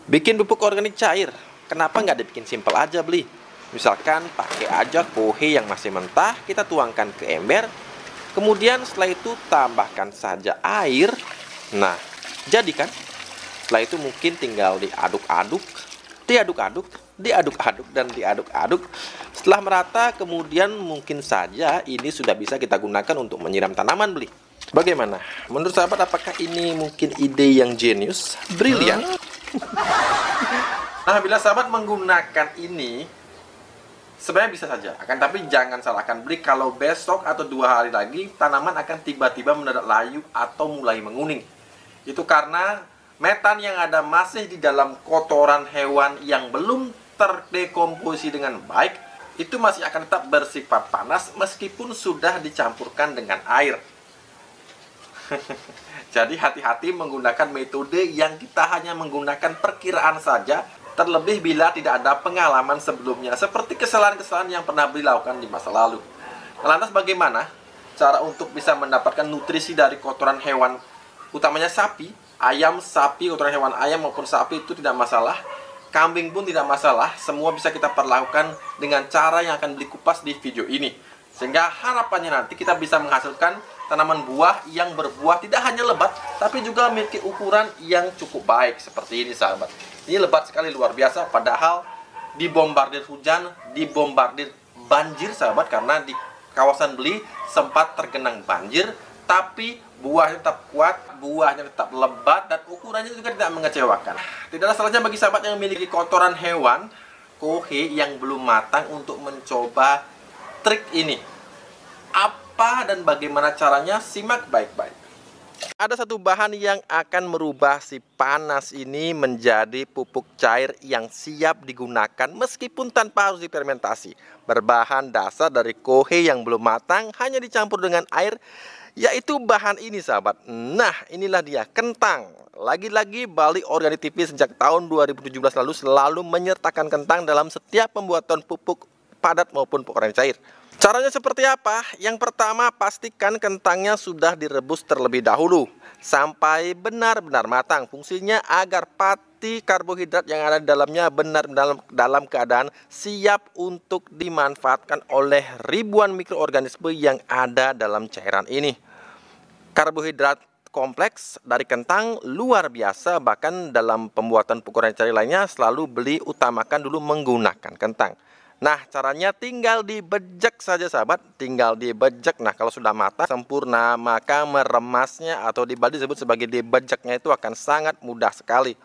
Bikin pupuk organik cair, kenapa nggak dibikin simpel aja beli? Misalkan pakai aja kohe yang masih mentah, kita tuangkan ke ember, kemudian setelah itu tambahkan saja air. Nah, jadi kan? Setelah itu mungkin tinggal diaduk-aduk, diaduk-aduk, diaduk-aduk, dan diaduk-aduk. Setelah merata, kemudian mungkin saja ini sudah bisa kita gunakan untuk menyiram tanaman beli. Bagaimana? Menurut sahabat, apakah ini mungkin ide yang jenius, brilian? Nah, bila sahabat menggunakan ini, sebenarnya bisa saja. Akan tapi jangan salahkan beli kalau besok atau 2 hari lagi tanaman akan tiba-tiba mendadak layu atau mulai menguning. Itu karena metan yang ada masih di dalam kotoran hewan yang belum terdekomposisi dengan baik, itu masih akan tetap bersifat panas meskipun sudah dicampurkan dengan air. Jadi hati-hati menggunakan metode yang kita hanya menggunakan perkiraan saja, terlebih bila tidak ada pengalaman sebelumnya, seperti kesalahan-kesalahan yang pernah beliau lakukan di masa lalu. Lantas bagaimana cara untuk bisa mendapatkan nutrisi dari kotoran hewan, utamanya sapi, ayam, sapi, kotoran hewan ayam maupun sapi itu tidak masalah, kambing pun tidak masalah, semua bisa kita perlakukan dengan cara yang akan beli kupas di video ini. Sehingga harapannya nanti kita bisa menghasilkan tanaman buah yang berbuah tidak hanya lebat, tapi juga memiliki ukuran yang cukup baik seperti ini sahabat. Ini lebat sekali, luar biasa, padahal dibombardir hujan, dibombardir banjir sahabat, karena di kawasan beli sempat tergenang banjir, tapi buahnya tetap kuat, buahnya tetap lebat, dan ukurannya juga tidak mengecewakan. Tidak ada salahnya bagi sahabat yang memiliki kotoran hewan, kohe yang belum matang untuk mencoba trik ini. Apa dan bagaimana caranya? Simak baik-baik. Ada satu bahan yang akan merubah si panas ini menjadi pupuk cair yang siap digunakan meskipun tanpa harus difermentasi. Berbahan dasar dari kohe yang belum matang, hanya dicampur dengan air, yaitu bahan ini sahabat. Nah, inilah dia, kentang. Lagi-lagi Bali Organik TV sejak tahun 2017 lalu selalu menyertakan kentang dalam setiap pembuatan pupuk padat maupun pupuk organik cair. Caranya seperti apa? Yang pertama, pastikan kentangnya sudah direbus terlebih dahulu sampai benar-benar matang. Fungsinya agar pati karbohidrat yang ada di dalamnya benar dalam keadaan siap untuk dimanfaatkan oleh ribuan mikroorganisme yang ada dalam cairan ini. Karbohidrat kompleks dari kentang luar biasa, bahkan dalam pembuatan pupuk organik cair lainnya selalu beli utamakan dulu menggunakan kentang. Nah, caranya tinggal dibejek saja sahabat, tinggal dibejek. Nah, kalau sudah matang sempurna, maka meremasnya atau di Bali disebut sebagai dibejeknya itu akan sangat mudah sekali.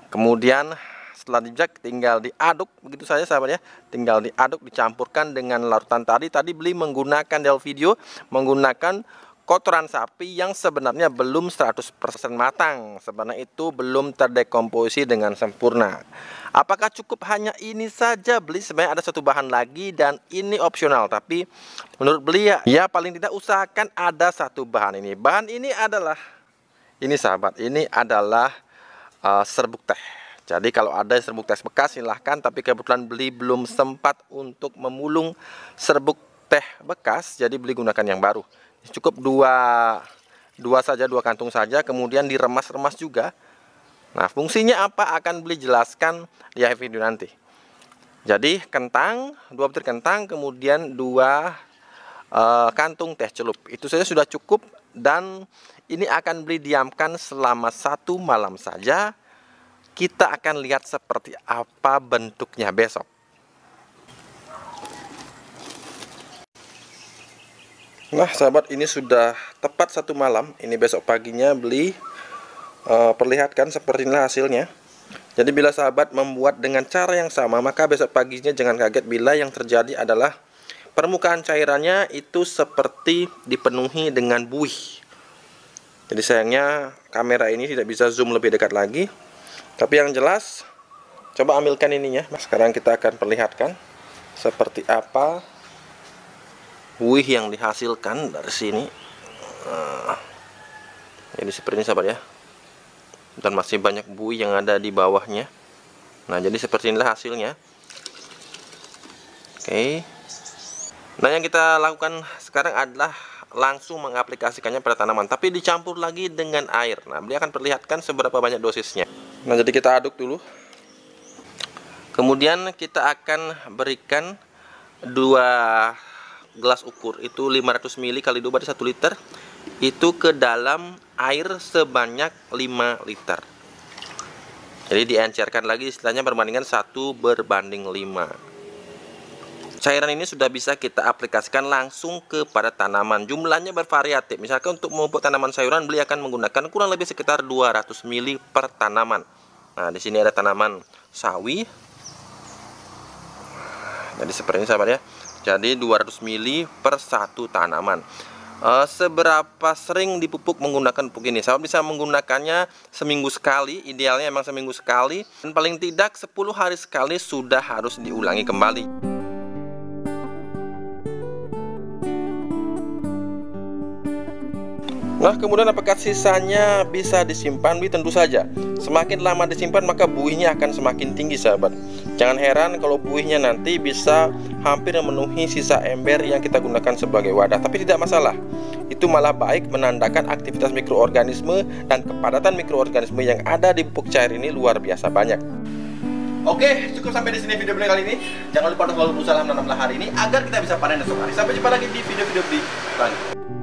Kemudian setelah dibejek tinggal diaduk, begitu saja sahabat ya. Tinggal diaduk, dicampurkan dengan larutan tadi beli menggunakan dalam video menggunakan kotoran sapi yang sebenarnya belum 100% matang. Sebenarnya itu belum terdekomposisi dengan sempurna. Apakah cukup hanya ini saja beli? Sebenarnya ada satu bahan lagi dan ini opsional, tapi menurut beli ya paling tidak usahakan ada satu bahan ini. Bahan ini adalah ini sahabat, ini adalah serbuk teh. Jadi kalau ada serbuk teh bekas silahkan, tapi kebetulan beli belum sempat untuk memulung serbuk teh bekas, jadi beli gunakan yang baru. Cukup dua kantung saja, kemudian diremas-remas juga. Nah, fungsinya apa akan beli jelaskan di akhir video nanti. Jadi kentang, 2 butir kentang, kemudian 2 kantung teh celup. Itu saja sudah cukup, dan ini akan beli diamkan selama 1 malam saja. Kita akan lihat seperti apa bentuknya besok. Nah sahabat, ini sudah tepat 1 malam. Ini besok paginya beli perlihatkan seperti inilah hasilnya. Jadi bila sahabat membuat dengan cara yang sama, maka besok paginya jangan kaget bila yang terjadi adalah permukaan cairannya itu seperti dipenuhi dengan buih. Jadi sayangnya kamera ini tidak bisa zoom lebih dekat lagi, tapi yang jelas coba ambilkan ininya. Sekarang kita akan perlihatkan seperti apa buih yang dihasilkan dari sini. Jadi seperti ini sahabat ya, dan masih banyak buih yang ada di bawahnya. Nah, jadi seperti inilah hasilnya. Oke. Nah, yang kita lakukan sekarang adalah langsung mengaplikasikannya pada tanaman, tapi dicampur lagi dengan air. Nah, beliau akan perlihatkan seberapa banyak dosisnya. Nah, jadi kita aduk dulu. Kemudian kita akan berikan 2 gelas ukur, itu 500 ml kali 2 berarti 1 liter, itu ke dalam air sebanyak 5 liter. Jadi diencerkan lagi, istilahnya perbandingan 1:5. Cairan ini sudah bisa kita aplikasikan langsung kepada tanaman. Jumlahnya bervariatif. Misalkan untuk memupuk tanaman sayuran, beliau akan menggunakan kurang lebih sekitar 200 ml per tanaman. Nah, di sini ada tanaman sawi. Jadi seperti ini sahabat ya. Jadi 200 ml per 1 tanaman. Seberapa sering dipupuk menggunakan pupuk ini? Sahabat bisa menggunakannya seminggu sekali, idealnya emang seminggu sekali, dan paling tidak 10 hari sekali sudah harus diulangi kembali. Nah, kemudian apakah sisanya bisa disimpan? Tentu saja. Semakin lama disimpan maka buihnya akan semakin tinggi sahabat. Jangan heran kalau buihnya nanti bisa hampir memenuhi sisa ember yang kita gunakan sebagai wadah. Tapi tidak masalah. Itu malah baik menandakan aktivitas mikroorganisme dan kepadatan mikroorganisme yang ada di pupuk cair ini luar biasa banyak. Oke, cukup sampai di sini video kali ini. Jangan lupa untuk selalu berusaha menanamlah hari ini agar kita bisa panen esok hari. Sampai jumpa lagi di video-video berikutnya.